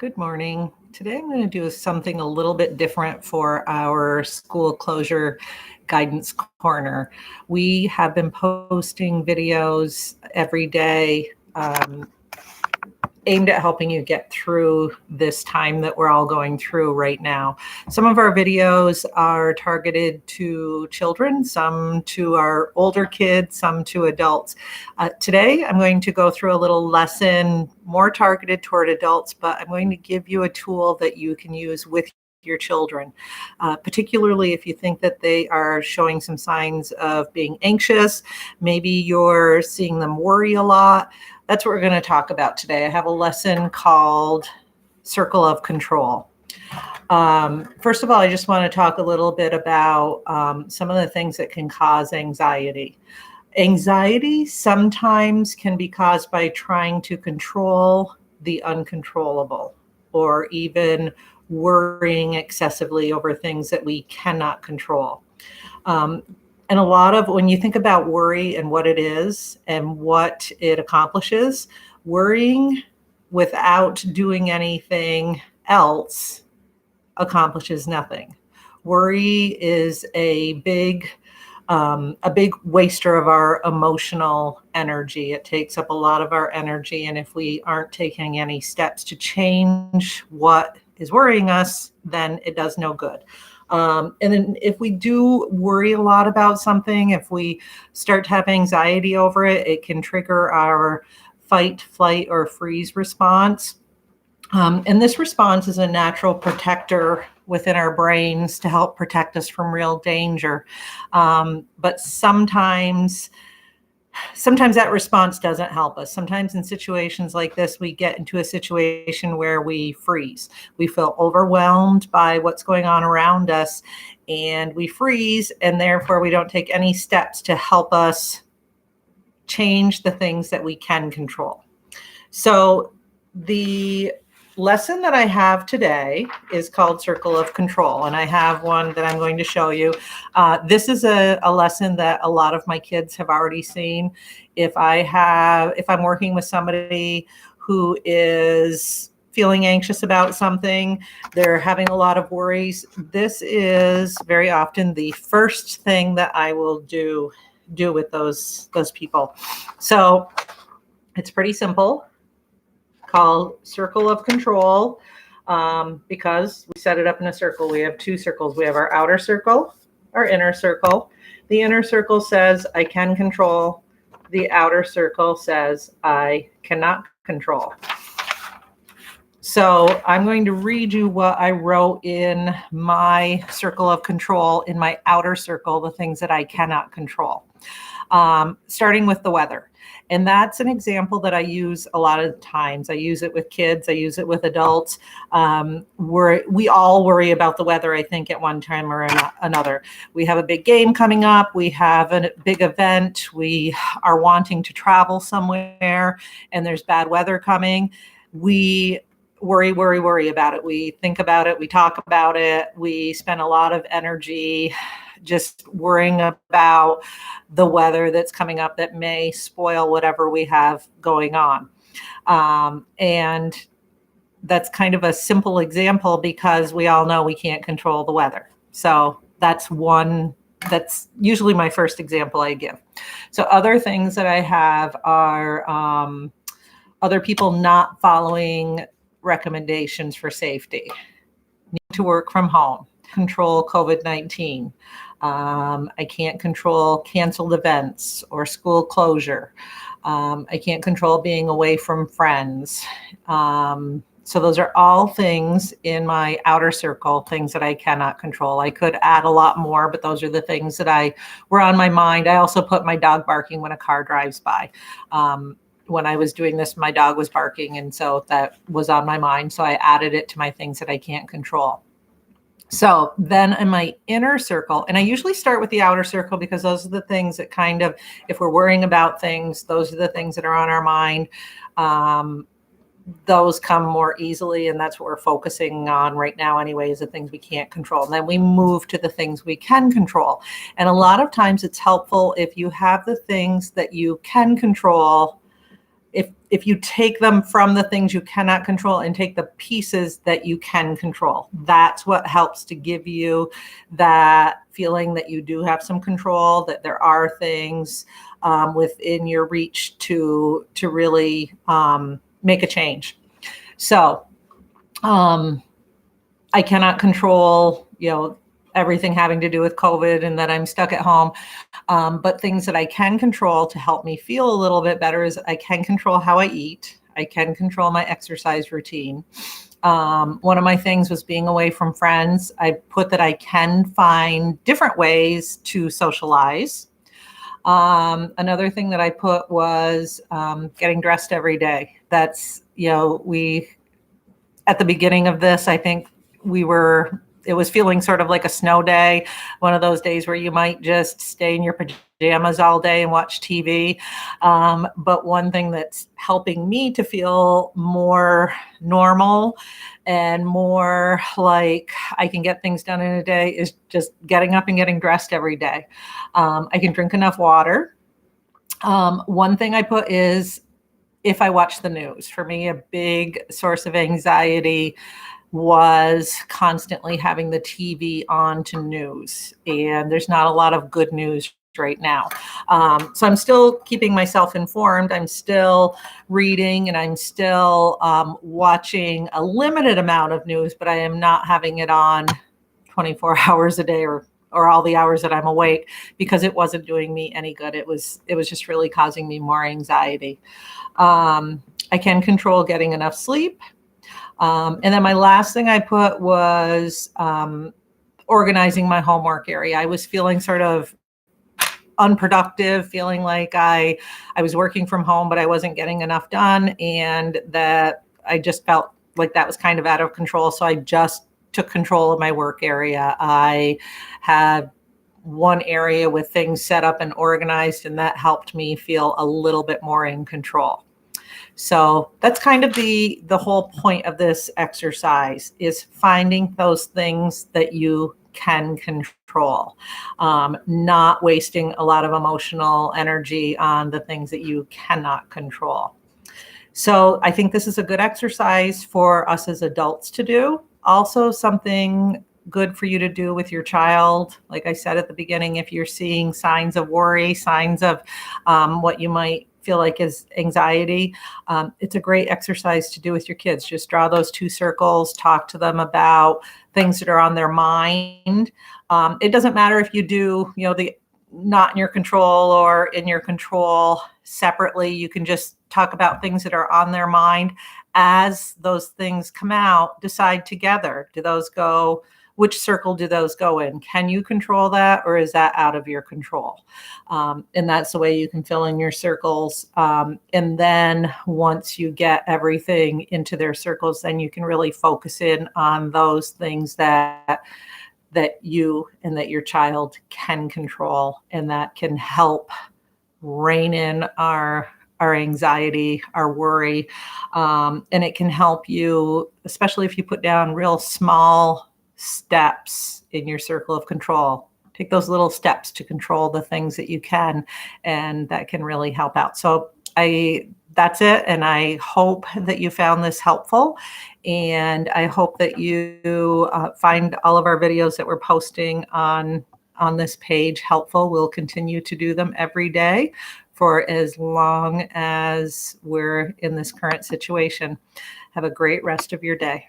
Good morning. Today I'm going to do something a little bit different for our school closure guidance corner. We have been posting videos every day aimed at helping you get through this time that we're all going through right now. Some of our videos are targeted to children, some to our older kids, some to adults. Today, I'm going to go through a little lesson more targeted toward adults, but I'm going to give you a tool that you can use with your children, particularly if you think that they are showing some signs of being anxious. Maybe you're seeing them worry a lot. That's what we're going to talk about today. I have a lesson called Circle of Control. First of all, I just want to talk a little bit about some of the things that can cause anxiety. Anxiety sometimes can be caused by trying to control the uncontrollable, or even worrying excessively over things that we cannot control. And a lot of, when you think about worry and what it is and what it accomplishes, worrying without doing anything else accomplishes nothing. Worry is a big waster of our emotional energy. It takes up a lot of our energy. And if we aren't taking any steps to change what is worrying us, then it does no good. And then if we do worry a lot about something, if we start to have anxiety over it, it can trigger our fight, flight, or freeze response. And this response is a natural protector within our brains to help protect us from real danger. But sometimes that response doesn't help us. Sometimes in situations like this, we get into a situation where we freeze. We feel overwhelmed by what's going on around us, and we freeze, and therefore we don't take any steps to help us change the things that we can control. So the lesson that I have today is called Circle of Control, and I have one that I'm going to show you. This is a lesson that a lot of my kids have already seen. If I'm working with somebody who is feeling anxious about something, they're having a lot of worries, this is very often the first thing that I will do with those people. So it's pretty simple, called Circle of Control, because we set it up in a circle. We have two circles. We have our outer circle, our inner circle. The inner circle says I can control. The outer circle says I cannot control. So I'm going to read you what I wrote in my circle of control, in my outer circle, the things that I cannot control, starting with the weather. And that's an example that I use a lot of times. I use it with kids. I use it with adults. We all worry about the weather, I think, at one time or another. We have a big game coming up. We have a big event. We are wanting to travel somewhere, and there's bad weather coming. We worry about it. We think about it. We talk about it. We spend a lot of energy just worrying about the weather that's coming up that may spoil whatever we have going on. And that's kind of a simple example because we all know we can't control the weather. So that's usually my first example I give. So other things that I have are other people not following recommendations for safety, need to work from home, control COVID-19. I can't control canceled events or school closure. I can't control being away from friends. So those are all things in my outer circle, things that I cannot control. I could add a lot more, but those are the things that were on my mind. I also put my dog barking when a car drives by. When I was doing this, my dog was barking, and so that was on my mind. So I added it to my things that I can't control. So then in my inner circle, and I usually start with the outer circle because those are the things that kind of, if we're worrying about things, those are the things that are on our mind. Those come more easily, and that's what we're focusing on right now anyway, is the things we can't control. And then we move to the things we can control. And a lot of times it's helpful if you have the things that you can control. if you take them from the things you cannot control and take the pieces that you can control, that's what helps to give you that feeling that you do have some control, that there are things within your reach to really make a change. So I cannot control, everything having to do with COVID and that I'm stuck at home. But things that I can control to help me feel a little bit better is I can control how I eat. I can control my exercise routine. One of my things was being away from friends. I put that I can find different ways to socialize. Another thing that I put was getting dressed every day. That's, at the beginning of this, I think it was feeling sort of like a snow day, one of those days where you might just stay in your pajamas all day and watch TV. But one thing that's helping me to feel more normal and more like I can get things done in a day is just getting up and getting dressed every day. I can drink enough water. One thing I put is if I watch the news. For me, a big source of anxiety was constantly having the TV on to news, and there's not a lot of good news right now. So I'm still keeping myself informed. I'm still reading and I'm still watching a limited amount of news, but I am not having it on 24 hours a day or all the hours that I'm awake, because it wasn't doing me any good. It was just really causing me more anxiety. I can control getting enough sleep. And then my last thing I put was organizing my homework area. I was feeling sort of unproductive, feeling like I was working from home, but I wasn't getting enough done, and that I just felt like that was kind of out of control. So I just took control of my work area. I had one area with things set up and organized, and that helped me feel a little bit more in control. So that's kind of the whole point of this exercise, is finding those things that you can control, not wasting a lot of emotional energy on the things that you cannot control. So I think this is a good exercise for us as adults to do. Also, something good for you to do with your child. Like I said at the beginning, if you're seeing signs of worry, signs of what you might feel like is anxiety, it's a great exercise to do with your kids. Just draw those 2 circles, talk to them about things that are on their mind. It doesn't matter if you do, the not in your control or in your control separately. You can just talk about things that are on their mind. As those things come out, decide together, which circle do those go in? Can you control that, or is that out of your control? And that's the way you can fill in your circles. And then once you get everything into their circles, then you can really focus in on those things that you and that your child can control, and that can help rein in our anxiety, our worry. And it can help you, especially if you put down real small steps in your circle of control. Take those little steps to control the things that you can, and that can really help out. So that's it. And I hope that you found this helpful. And I hope that you find all of our videos that we're posting on this page helpful. We'll continue to do them every day for as long as we're in this current situation. Have a great rest of your day.